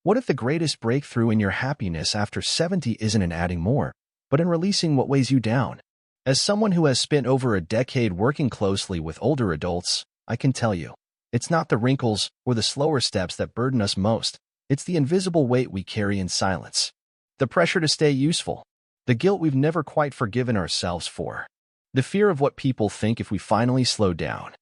What if the greatest breakthrough in your happiness after 70 isn't in adding more, but in releasing what weighs you down? As someone who has spent over a decade working closely with older adults, I can tell you, it's not the wrinkles or the slower steps that burden us most. It's the invisible weight we carry in silence. The pressure to stay useful. The guilt we've never quite forgiven ourselves for. The fear of what people think if we finally slow down.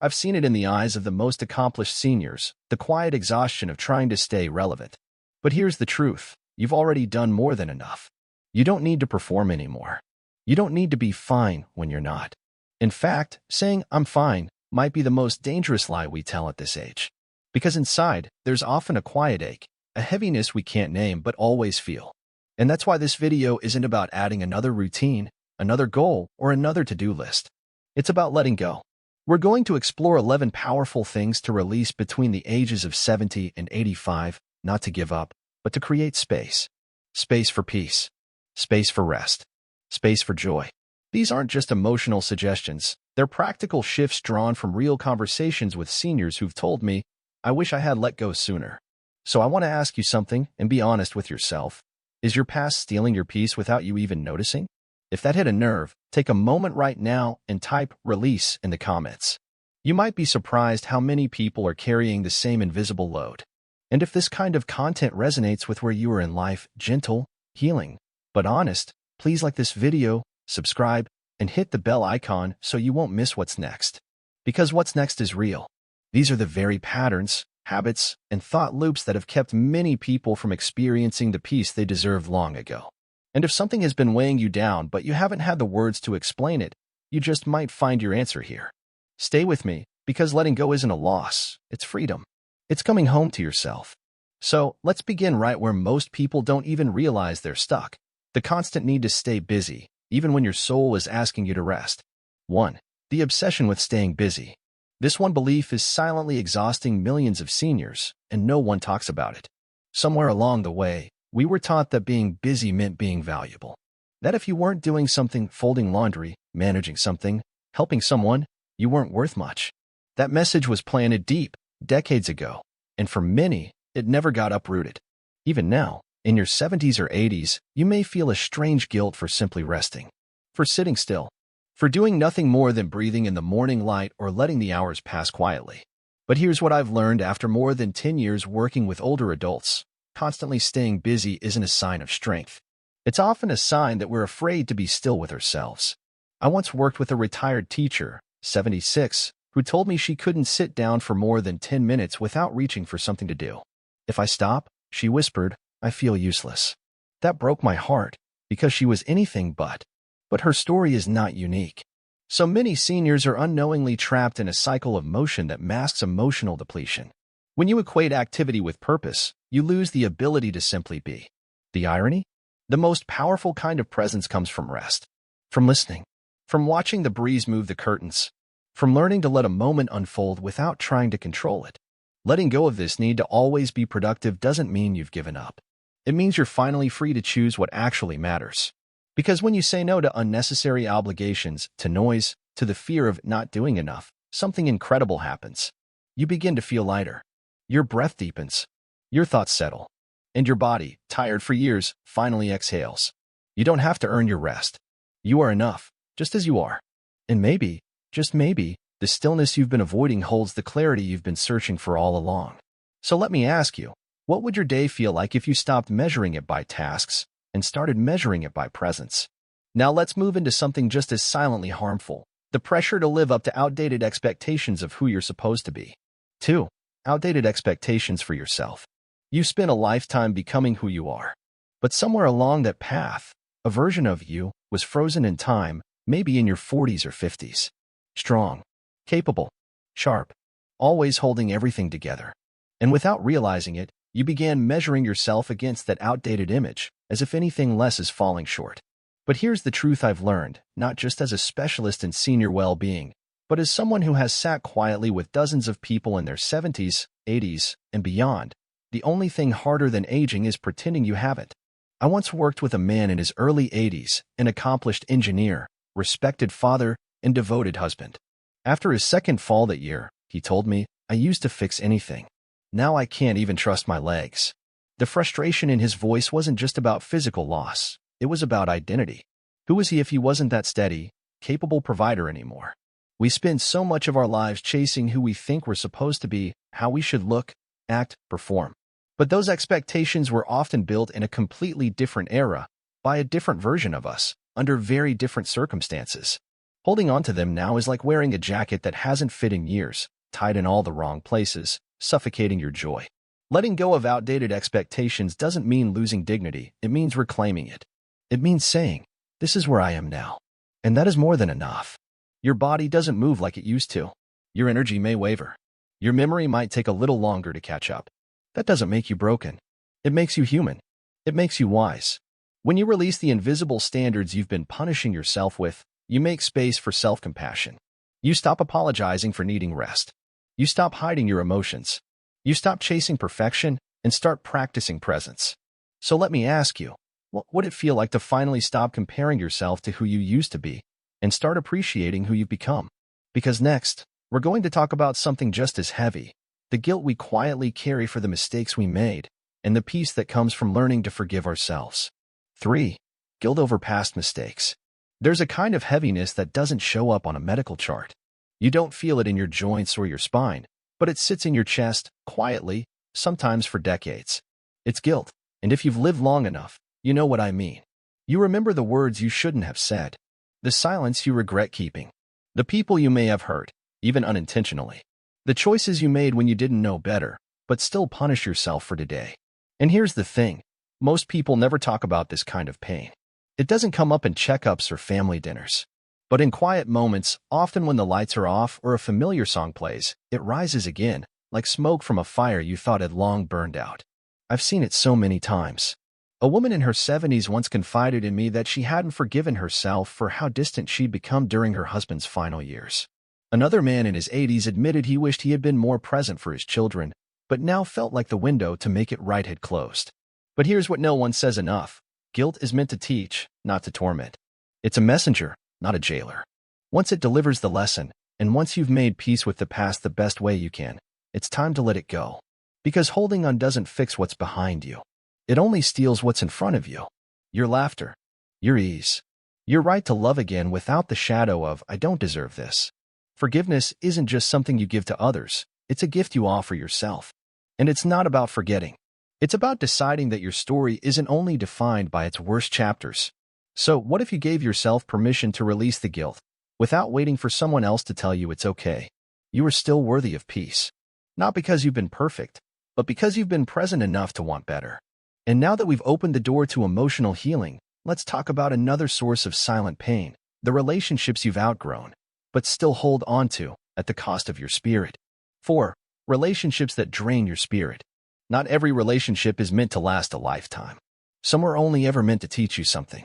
I've seen it in the eyes of the most accomplished seniors, the quiet exhaustion of trying to stay relevant. But here's the truth. You've already done more than enough. You don't need to perform anymore. You don't need to be fine when you're not. In fact, saying, "I'm fine," might be the most dangerous lie we tell at this age. Because inside, there's often a quiet ache, a heaviness we can't name but always feel. And that's why this video isn't about adding another routine, another goal, or another to-do list. It's about letting go. We're going to explore 11 powerful things to release between the ages of 70 and 85, not to give up, but to create space. Space for peace. Space for rest. Space for joy. These aren't just emotional suggestions. They're practical shifts drawn from real conversations with seniors who've told me, "I wish I had let go sooner." So I want to ask you something and be honest with yourself. Is your past stealing your peace without you even noticing? If that hit a nerve, take a moment right now and type "release" in the comments. You might be surprised how many people are carrying the same invisible load. And if this kind of content resonates with where you are in life, gentle, healing, but honest, please like this video, subscribe, and hit the bell icon so you won't miss what's next. Because what's next is real. These are the very patterns, habits, and thought loops that have kept many people from experiencing the peace they deserved long ago. And if something has been weighing you down but you haven't had the words to explain it, you just might find your answer here. Stay with me, because letting go isn't a loss, it's freedom. It's coming home to yourself. So, let's begin right where most people don't even realize they're stuck. The constant need to stay busy, even when your soul is asking you to rest. 1. The obsession with staying busy. This one belief is silently exhausting millions of seniors, and no one talks about it. Somewhere along the way, we were taught that being busy meant being valuable. That if you weren't doing something, folding laundry, managing something, helping someone, you weren't worth much. That message was planted deep, decades ago, and for many, it never got uprooted. Even now, in your 70s or 80s, you may feel a strange guilt for simply resting, for sitting still, for doing nothing more than breathing in the morning light or letting the hours pass quietly. But here's what I've learned after more than 10 years working with older adults. Constantly staying busy isn't a sign of strength. It's often a sign that we're afraid to be still with ourselves. I once worked with a retired teacher, 76, who told me she couldn't sit down for more than 10 minutes without reaching for something to do. "If I stop," she whispered, "I feel useless." That broke my heart, because she was anything but. But her story is not unique. So many seniors are unknowingly trapped in a cycle of motion that masks emotional depletion. When you equate activity with purpose, you lose the ability to simply be. The irony? The most powerful kind of presence comes from rest. From listening. From watching the breeze move the curtains. From learning to let a moment unfold without trying to control it. Letting go of this need to always be productive doesn't mean you've given up. It means you're finally free to choose what actually matters. Because when you say no to unnecessary obligations, to noise, to the fear of not doing enough, something incredible happens. You begin to feel lighter. Your breath deepens. Your thoughts settle. And your body, tired for years, finally exhales. You don't have to earn your rest. You are enough, just as you are. And maybe, just maybe, the stillness you've been avoiding holds the clarity you've been searching for all along. So let me ask you, what would your day feel like if you stopped measuring it by tasks and started measuring it by presence? Now let's move into something just as silently harmful, the pressure to live up to outdated expectations of who you're supposed to be. 2. Outdated expectations for yourself. You spent a lifetime becoming who you are. But somewhere along that path, a version of you was frozen in time, maybe in your 40s or 50s. Strong, capable, sharp, always holding everything together. And without realizing it, you began measuring yourself against that outdated image, as if anything less is falling short. But here's the truth I've learned, not just as a specialist in senior well-being, but as someone who has sat quietly with dozens of people in their 70s, 80s, and beyond. The only thing harder than aging is pretending you haven't. I once worked with a man in his early 80s, an accomplished engineer, respected father, and devoted husband. After his second fall that year, he told me, "I used to fix anything. Now I can't even trust my legs." The frustration in his voice wasn't just about physical loss. It was about identity. Who was he if he wasn't that steady, capable provider anymore? We spend so much of our lives chasing who we think we're supposed to be, how we should look, act, perform. But those expectations were often built in a completely different era, by a different version of us, under very different circumstances. Holding on to them now is like wearing a jacket that hasn't fit in years, tied in all the wrong places, suffocating your joy. Letting go of outdated expectations doesn't mean losing dignity, it means reclaiming it. It means saying, "This is where I am now." And that is more than enough. Your body doesn't move like it used to. Your energy may waver. Your memory might take a little longer to catch up. That doesn't make you broken. It makes you human. It makes you wise. When you release the invisible standards you've been punishing yourself with, you make space for self-compassion. You stop apologizing for needing rest. You stop hiding your emotions. You stop chasing perfection and start practicing presence. So let me ask you, what would it feel like to finally stop comparing yourself to who you used to be and start appreciating who you've become? Because next, we're going to talk about something just as heavy, the guilt we quietly carry for the mistakes we made, and the peace that comes from learning to forgive ourselves. 3. Guilt over past mistakes. There's a kind of heaviness that doesn't show up on a medical chart. You don't feel it in your joints or your spine, but it sits in your chest, quietly, sometimes for decades. It's guilt, and if you've lived long enough, you know what I mean. You remember the words you shouldn't have said, the silence you regret keeping, the people you may have hurt, even unintentionally, the choices you made when you didn't know better, but still punish yourself for today. And here's the thing, most people never talk about this kind of pain. It doesn't come up in checkups or family dinners. But in quiet moments, often when the lights are off or a familiar song plays, it rises again, like smoke from a fire you thought had long burned out. I've seen it so many times. A woman in her 70s once confided in me that she hadn't forgiven herself for how distant she'd become during her husband's final years. Another man in his 80s admitted he wished he had been more present for his children, but now felt like the window to make it right had closed. But here's what no one says enough. Guilt is meant to teach, not to torment. It's a messenger, not a jailer. Once it delivers the lesson, and once you've made peace with the past the best way you can, it's time to let it go. Because holding on doesn't fix what's behind you. It only steals what's in front of you. Your laughter, your ease, your right to love again without the shadow of, "I don't deserve this." Forgiveness isn't just something you give to others, it's a gift you offer yourself. And it's not about forgetting. It's about deciding that your story isn't only defined by its worst chapters. So what if you gave yourself permission to release the guilt, without waiting for someone else to tell you it's okay? You are still worthy of peace. Not because you've been perfect, but because you've been present enough to want better. And now that we've opened the door to emotional healing, let's talk about another source of silent pain, the relationships you've outgrown, but still hold on to, at the cost of your spirit. 4. Relationships that drain your spirit. Not every relationship is meant to last a lifetime. Some were only ever meant to teach you something.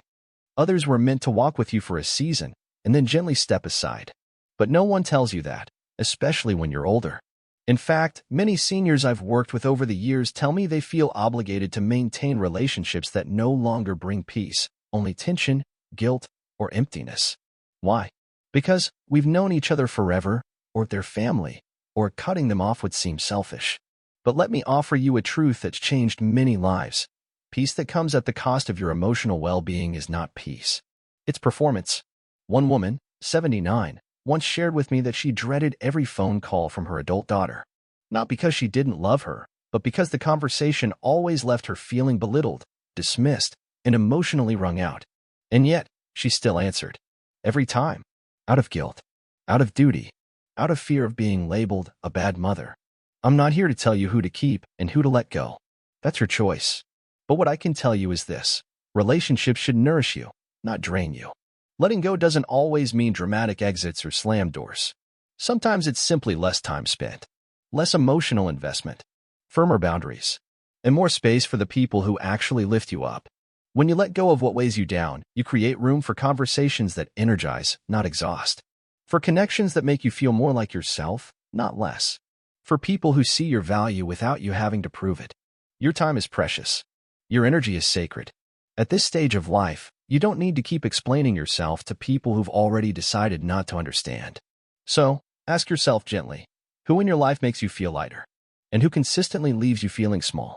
Others were meant to walk with you for a season, and then gently step aside. But no one tells you that, especially when you're older. In fact, many seniors I've worked with over the years tell me they feel obligated to maintain relationships that no longer bring peace, only tension, guilt, or emptiness. Why? Because we've known each other forever, or they're family, or cutting them off would seem selfish. But let me offer you a truth that's changed many lives. Peace that comes at the cost of your emotional well-being is not peace. It's performance. One woman, 79, once shared with me that she dreaded every phone call from her adult daughter. Not because she didn't love her, but because the conversation always left her feeling belittled, dismissed, and emotionally wrung out. And yet, she still answered. Every time. Out of guilt. Out of duty. Out of fear of being labeled a bad mother. I'm not here to tell you who to keep and who to let go. That's your choice. But what I can tell you is this. Relationships should nourish you, not drain you. Letting go doesn't always mean dramatic exits or slam doors. Sometimes it's simply less time spent, less emotional investment, firmer boundaries, and more space for the people who actually lift you up. When you let go of what weighs you down, you create room for conversations that energize, not exhaust. For connections that make you feel more like yourself, not less. For people who see your value without you having to prove it. Your time is precious. Your energy is sacred. At this stage of life, you don't need to keep explaining yourself to people who've already decided not to understand. So, ask yourself gently, who in your life makes you feel lighter? And who consistently leaves you feeling small?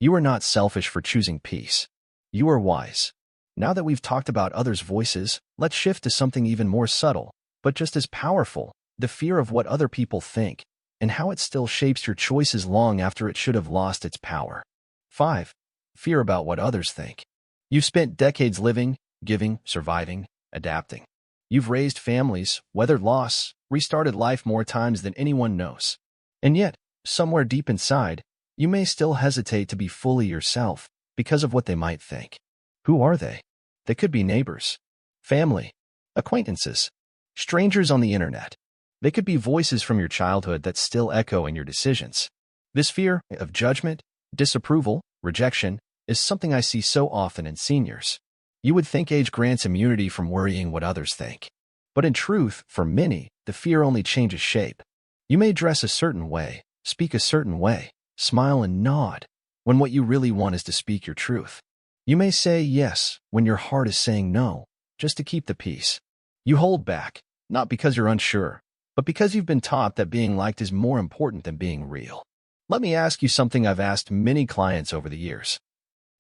You are not selfish for choosing peace. You are wise. Now that we've talked about others' voices, let's shift to something even more subtle, but just as powerful, the fear of what other people think, and how it still shapes your choices long after it should have lost its power. 5. Fear about what others think. You've spent decades living, giving, surviving, adapting. You've raised families, weathered loss, restarted life more times than anyone knows. And yet, somewhere deep inside, you may still hesitate to be fully yourself because of what they might think. Who are they? They could be neighbors, family, acquaintances, strangers on the internet. They could be voices from your childhood that still echo in your decisions. This fear of judgment, disapproval, rejection is something I see so often in seniors. You would think age grants immunity from worrying what others think. But in truth, for many, the fear only changes shape. You may dress a certain way, speak a certain way, smile and nod, when what you really want is to speak your truth. You may say yes when your heart is saying no, just to keep the peace. You hold back, not because you're unsure, but because you've been taught that being liked is more important than being real. Let me ask you something I've asked many clients over the years.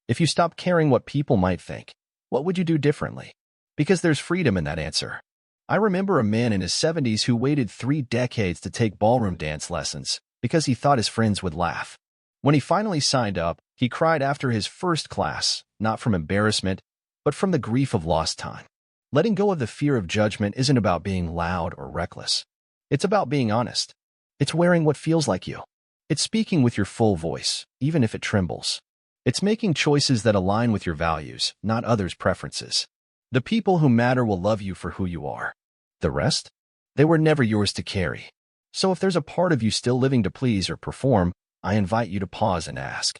If you stopped caring what people might think, what would you do differently? Because there's freedom in that answer. I remember a man in his 70s who waited 3 decades to take ballroom dance lessons because he thought his friends would laugh. When he finally signed up, he cried after his first class, not from embarrassment, but from the grief of lost time. Letting go of the fear of judgment isn't about being loud or reckless. It's about being honest. It's wearing what feels like you. It's speaking with your full voice, even if it trembles. It's making choices that align with your values, not others' preferences. The people who matter will love you for who you are. The rest? They were never yours to carry. So if there's a part of you still living to please or perform, I invite you to pause and ask,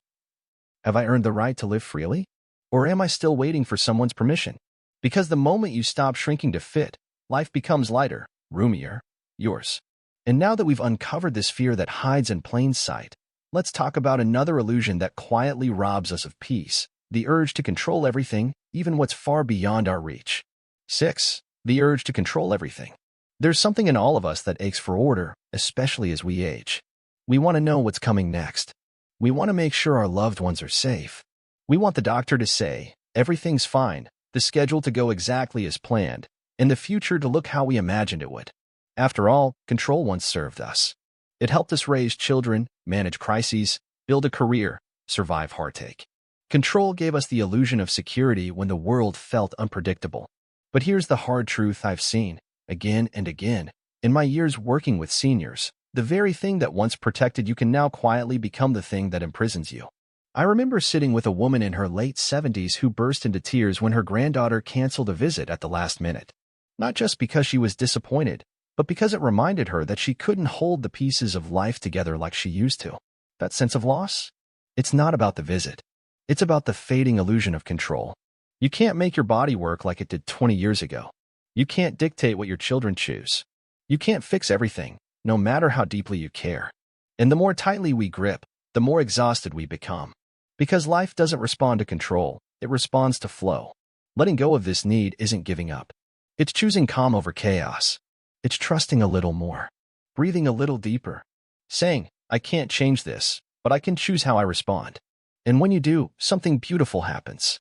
have I earned the right to live freely? Or am I still waiting for someone's permission? Because the moment you stop shrinking to fit, life becomes lighter, roomier, yours. And now that we've uncovered this fear that hides in plain sight, let's talk about another illusion that quietly robs us of peace, the urge to control everything, even what's far beyond our reach. 6. The urge to control everything. There's something in all of us that aches for order, especially as we age. We want to know what's coming next. We want to make sure our loved ones are safe. We want the doctor to say, everything's fine, the schedule to go exactly as planned, and the future to look how we imagined it would. After all, control once served us. It helped us raise children, manage crises, build a career, survive heartache. Control gave us the illusion of security when the world felt unpredictable. But here's the hard truth I've seen, again and again, in my years working with seniors. The very thing that once protected you can now quietly become the thing that imprisons you. I remember sitting with a woman in her late 70s who burst into tears when her granddaughter canceled a visit at the last minute. Not just because she was disappointed, but because it reminded her that she couldn't hold the pieces of life together like she used to. That sense of loss? It's not about the visit. It's about the fading illusion of control. You can't make your body work like it did 20 years ago. You can't dictate what your children choose. You can't fix everything, no matter how deeply you care. And the more tightly we grip, the more exhausted we become. Because life doesn't respond to control, it responds to flow. Letting go of this need isn't giving up. It's choosing calm over chaos. It's trusting a little more, breathing a little deeper, saying, I can't change this, but I can choose how I respond. And when you do, something beautiful happens.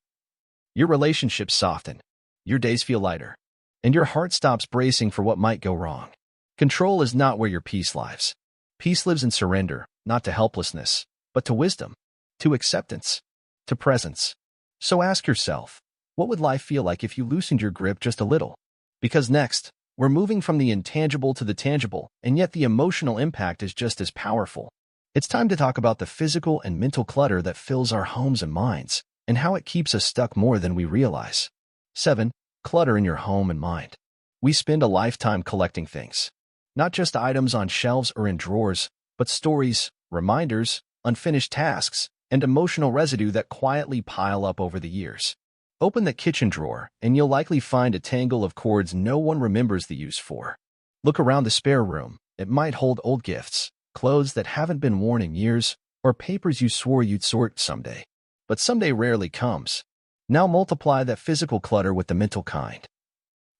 Your relationships soften, your days feel lighter, and your heart stops bracing for what might go wrong. Control is not where your peace lives. Peace lives in surrender, not to helplessness, but to wisdom, to acceptance, to presence. So ask yourself, what would life feel like if you loosened your grip just a little? Because next, we're moving from the intangible to the tangible, and yet the emotional impact is just as powerful. It's time to talk about the physical and mental clutter that fills our homes and minds, and how it keeps us stuck more than we realize. 7. Clutter in your home and mind. We spend a lifetime collecting things. Not just items on shelves or in drawers, but stories, reminders, unfinished tasks, and emotional residue that quietly pile up over the years. Open the kitchen drawer, and you'll likely find a tangle of cords no one remembers the use for. Look around the spare room. It might hold old gifts, clothes that haven't been worn in years, or papers you swore you'd sort someday. But someday rarely comes. Now multiply that physical clutter with the mental kind.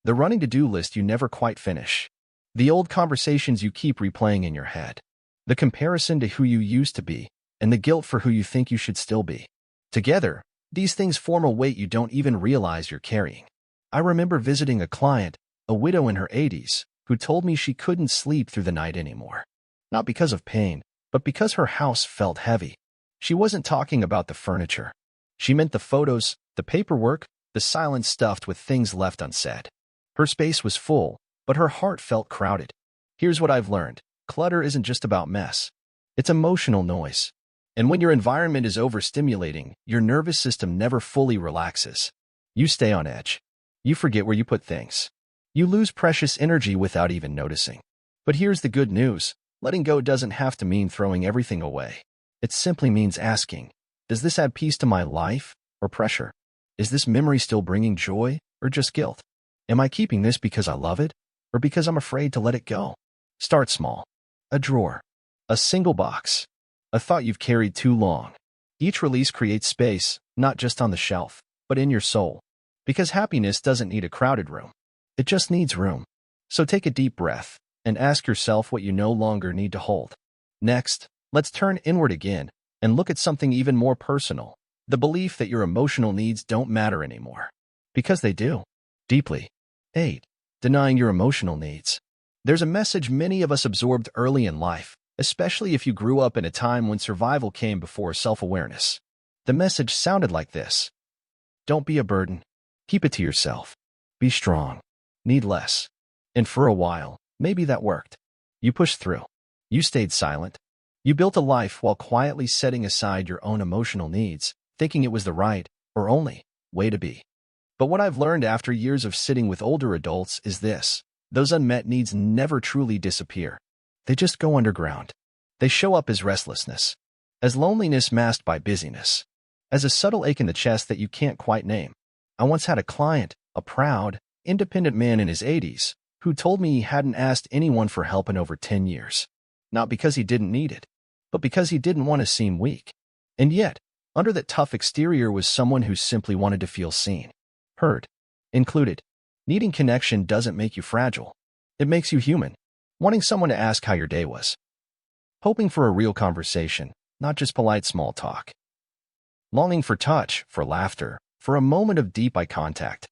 The running to-do list you never quite finish. The old conversations you keep replaying in your head. The comparison to who you used to be, and the guilt for who you think you should still be. Together, these things form a weight you don't even realize you're carrying. I remember visiting a client, a widow in her 80s, who told me she couldn't sleep through the night anymore. Not because of pain, but because her house felt heavy. She wasn't talking about the furniture. She meant the photos, the paperwork, the silence stuffed with things left unsaid. Her space was full, but her heart felt crowded. Here's what I've learned. Clutter isn't just about mess. It's emotional noise. And when your environment is overstimulating, your nervous system never fully relaxes. You stay on edge. You forget where you put things. You lose precious energy without even noticing. But here's the good news. Letting go doesn't have to mean throwing everything away. It simply means asking, does this add peace to my life or pressure? Is this memory still bringing joy or just guilt? Am I keeping this because I love it or because I'm afraid to let it go? Start small. A drawer. A single box. A thought you've carried too long. Each release creates space, not just on the shelf, but in your soul. Because happiness doesn't need a crowded room. It just needs room. So take a deep breath and ask yourself what you no longer need to hold. Next, let's turn inward again and look at something even more personal. The belief that your emotional needs don't matter anymore. Because they do. Deeply. 8. Denying your emotional needs. There's a message many of us absorbed early in life, especially if you grew up in a time when survival came before self-awareness. The message sounded like this. Don't be a burden. Keep it to yourself. Be strong. Need less. And for a while, maybe that worked. You pushed through. You stayed silent. You built a life while quietly setting aside your own emotional needs, thinking it was the right, or only, way to be. But what I've learned after years of sitting with older adults is this. Those unmet needs never truly disappear. They just go underground. They show up as restlessness, as loneliness masked by busyness, as a subtle ache in the chest that you can't quite name. I once had a client, a proud, independent man in his 80s, who told me he hadn't asked anyone for help in over 10 years. Not because he didn't need it, but because he didn't want to seem weak. And yet, under that tough exterior was someone who simply wanted to feel seen, heard, included. Needing connection doesn't make you fragile. It makes you human, wanting someone to ask how your day was. Hoping for a real conversation, not just polite small talk. Longing for touch, for laughter, for a moment of deep eye contact.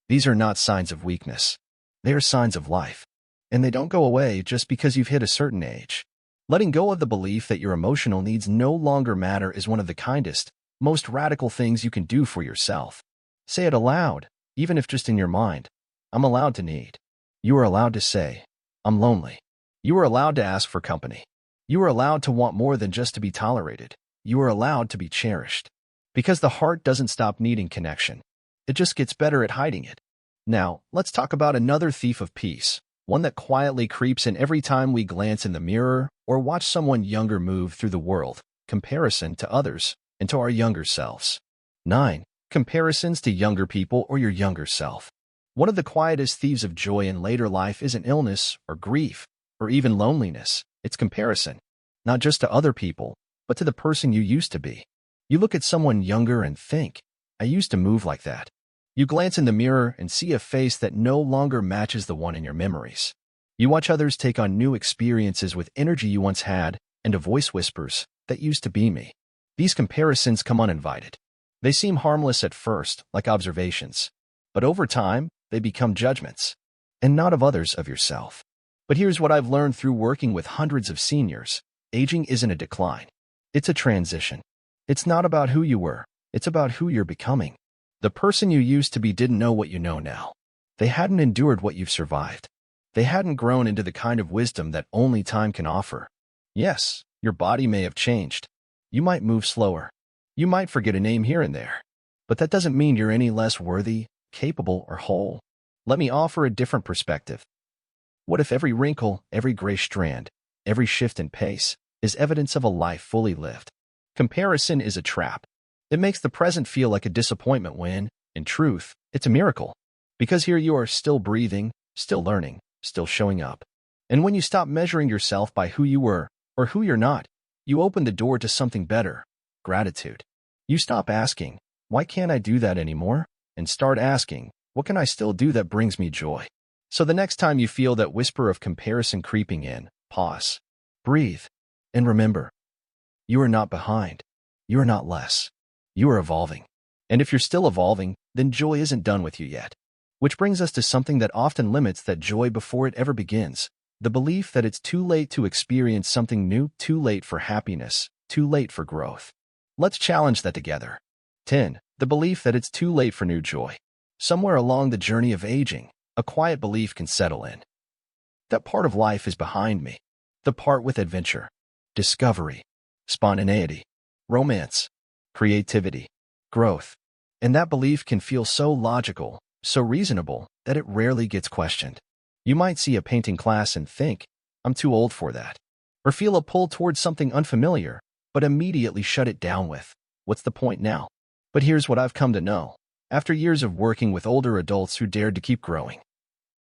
These are not signs of weakness. They are signs of life. And they don't go away just because you've hit a certain age. Letting go of the belief that your emotional needs no longer matter is one of the kindest, most radical things you can do for yourself. Say it aloud, even if just in your mind. I'm allowed to need. You are allowed to say, I'm lonely. You are allowed to ask for company. You are allowed to want more than just to be tolerated. You are allowed to be cherished. Because the heart doesn't stop needing connection. It just gets better at hiding it. Now, let's talk about another thief of peace, one that quietly creeps in every time we glance in the mirror or watch someone younger move through the world, comparison to others, and to our younger selves. 9. Comparisons to younger people or your younger self. One of the quietest thieves of joy in later life isn't illness or grief or even loneliness. It's comparison, not just to other people, but to the person you used to be. You look at someone younger and think, I used to move like that. You glance in the mirror and see a face that no longer matches the one in your memories. You watch others take on new experiences with energy you once had, and a voice whispers, that used to be me. These comparisons come uninvited. They seem harmless at first, like observations. But over time, they become judgments. And not of others, of yourself. But here's what I've learned through working with hundreds of seniors. Aging isn't a decline. It's a transition. It's not about who you were. It's about who you're becoming. The person you used to be didn't know what you know now. They hadn't endured what you've survived. They hadn't grown into the kind of wisdom that only time can offer. Yes, your body may have changed. You might move slower. You might forget a name here and there. But that doesn't mean you're any less worthy, capable, or whole. Let me offer a different perspective. What if every wrinkle, every gray strand, every shift in pace is evidence of a life fully lived? Comparison is a trap. It makes the present feel like a disappointment when, in truth, it's a miracle. Because here you are still breathing, still learning, still showing up. And when you stop measuring yourself by who you were, or who you're not, you open the door to something better, gratitude. You stop asking, why can't I do that anymore? And start asking, what can I still do that brings me joy? So the next time you feel that whisper of comparison creeping in, pause, breathe, and remember, You are not behind. You are not less. You are evolving. And if you're still evolving, then joy isn't done with you yet. Which brings us to something that often limits that joy before it ever begins. The belief that it's too late to experience something new, too late for happiness, too late for growth. Let's challenge that together. 10. The belief that it's too late for new joy. Somewhere along the journey of aging, a quiet belief can settle in. That part of life is behind me. The part with adventure, discovery, spontaneity, romance, creativity, growth. And that belief can feel so logical, so reasonable, that it rarely gets questioned. You might see a painting class and think, I'm too old for that. Or feel a pull towards something unfamiliar, but immediately shut it down with, what's the point now? But here's what I've come to know, after years of working with older adults who dared to keep growing.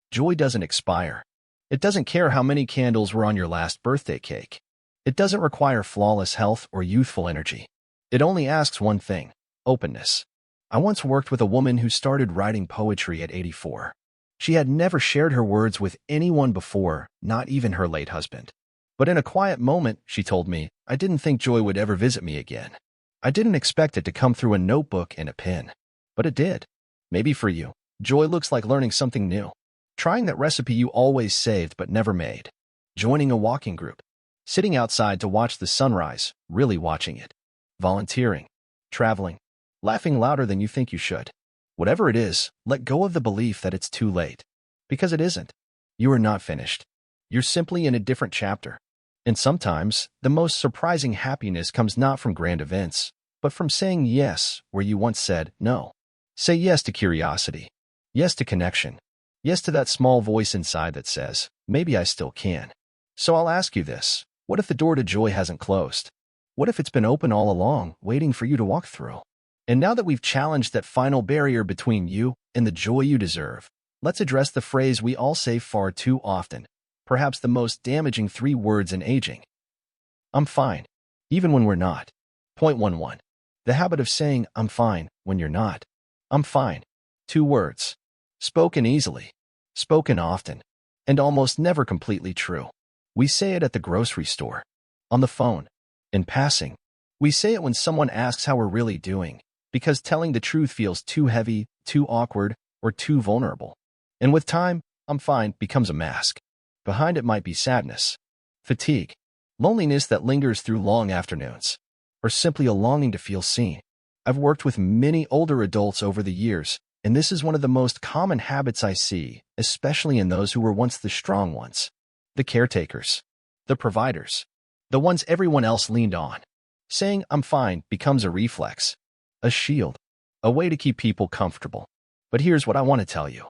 Joy doesn't expire. It doesn't care how many candles were on your last birthday cake. It doesn't require flawless health or youthful energy. It only asks one thing, openness. I once worked with a woman who started writing poetry at 84. She had never shared her words with anyone before, not even her late husband. But in a quiet moment, she told me, I didn't think joy would ever visit me again. I didn't expect it to come through a notebook and a pen. But it did. Maybe for you, joy looks like learning something new. Trying that recipe you always saved but never made. Joining a walking group. Sitting outside to watch the sunrise, really watching it. Volunteering. Traveling. Laughing louder than you think you should. Whatever it is, let go of the belief that it's too late. Because it isn't. You are not finished. You're simply in a different chapter. And sometimes, the most surprising happiness comes not from grand events, but from saying yes where you once said no. Say yes to curiosity. Yes to connection. Yes to that small voice inside that says, maybe I still can. So I'll ask you this. What if the door to joy hasn't closed? What if it's been open all along, waiting for you to walk through? And now that we've challenged that final barrier between you and the joy you deserve, let's address the phrase we all say far too often, perhaps the most damaging 3 words in aging. I'm fine, even when we're not. Point 11. The habit of saying, I'm fine, when you're not. I'm fine. 2 words. Spoken easily. Spoken often. And almost never completely true. We say it at the grocery store. On the phone. In passing. We say it when someone asks how we're really doing, because telling the truth feels too heavy, too awkward, or too vulnerable. And with time, I'm fine becomes a mask. Behind it might be sadness, fatigue, loneliness that lingers through long afternoons, or simply a longing to feel seen. I've worked with many older adults over the years, and this is one of the most common habits I see, especially in those who were once the strong ones, the caretakers, the providers, the ones everyone else leaned on. Saying, I'm fine, becomes a reflex, a shield, a way to keep people comfortable. But here's what I want to tell you.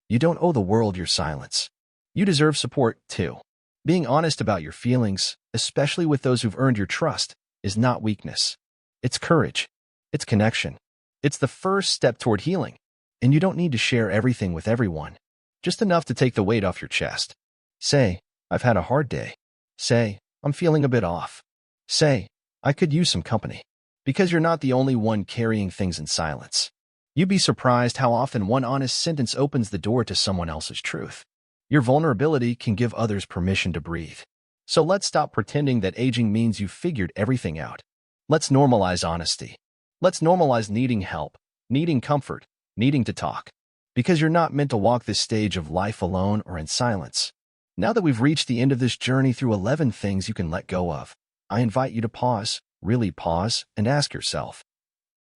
You don't owe the world your silence. You deserve support, too. Being honest about your feelings, especially with those who've earned your trust, is not weakness. It's courage. It's connection. It's the first step toward healing. And you don't need to share everything with everyone. Just enough to take the weight off your chest. Say, I've had a hard day. Say, I'm feeling a bit off. Say, I could use some company. Because you're not the only one carrying things in silence. You'd be surprised how often one honest sentence opens the door to someone else's truth. Your vulnerability can give others permission to breathe. So let's stop pretending that aging means you've figured everything out. Let's normalize honesty. Let's normalize needing help, needing comfort, needing to talk. Because you're not meant to walk this stage of life alone or in silence. Now that we've reached the end of this journey through 11 things you can let go of, I invite you to pause, really pause, and ask yourself,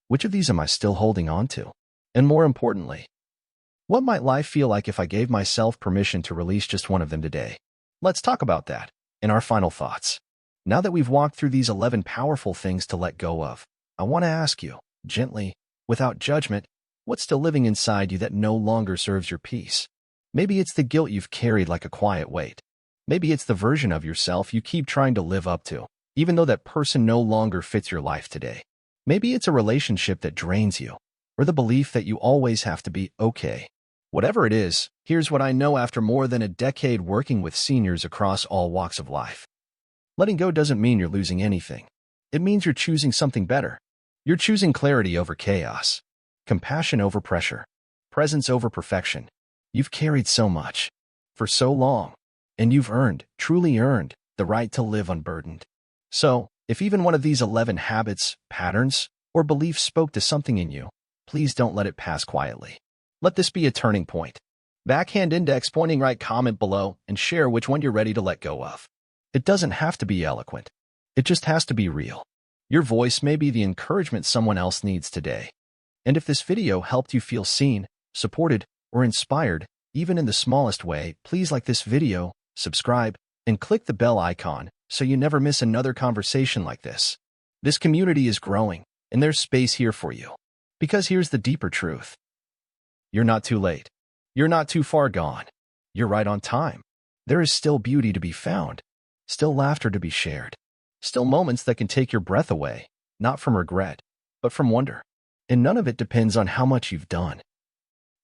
which of these am I still holding on to? And more importantly, what might life feel like if I gave myself permission to release just one of them today? Let's talk about that in our final thoughts. Now that we've walked through these 11 powerful things to let go of, I want to ask you, gently, without judgment, what's still living inside you that no longer serves your peace? Maybe it's the guilt you've carried like a quiet weight. Maybe it's the version of yourself you keep trying to live up to, even though that person no longer fits your life today. Maybe it's a relationship that drains you, or the belief that you always have to be okay. Whatever it is, here's what I know after more than a decade working with seniors across all walks of life. Letting go doesn't mean you're losing anything. It means you're choosing something better. You're choosing clarity over chaos, compassion over pressure, presence over perfection. You've carried so much, for so long, and you've earned, truly earned, the right to live unburdened. So, If even one of these 11 habits, patterns, or beliefs spoke to something in you, please don't let it pass quietly. Let this be a turning point. Backhand index pointing right, comment below and share which one you're ready to let go of. It doesn't have to be eloquent. It just has to be real. Your voice may be the encouragement someone else needs today. And if this video helped you feel seen, supported, or inspired, even in the smallest way, please like this video, subscribe, and click the bell icon so you never miss another conversation like this. This community is growing, and there's space here for you. Because here's the deeper truth. You're not too late. You're not too far gone. You're right on time. There is still beauty to be found, still laughter to be shared, still moments that can take your breath away, not from regret, but from wonder. And none of it depends on how much you've done.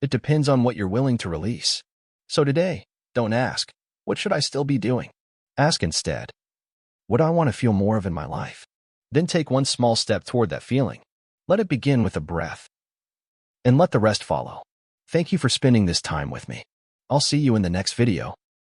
It depends on what you're willing to release. So today, don't ask, what should I still be doing? Ask instead, what do I want to feel more of in my life? Then take one small step toward that feeling. Let it begin with a breath, and let the rest follow. Thank you for spending this time with me. I'll see you in the next video.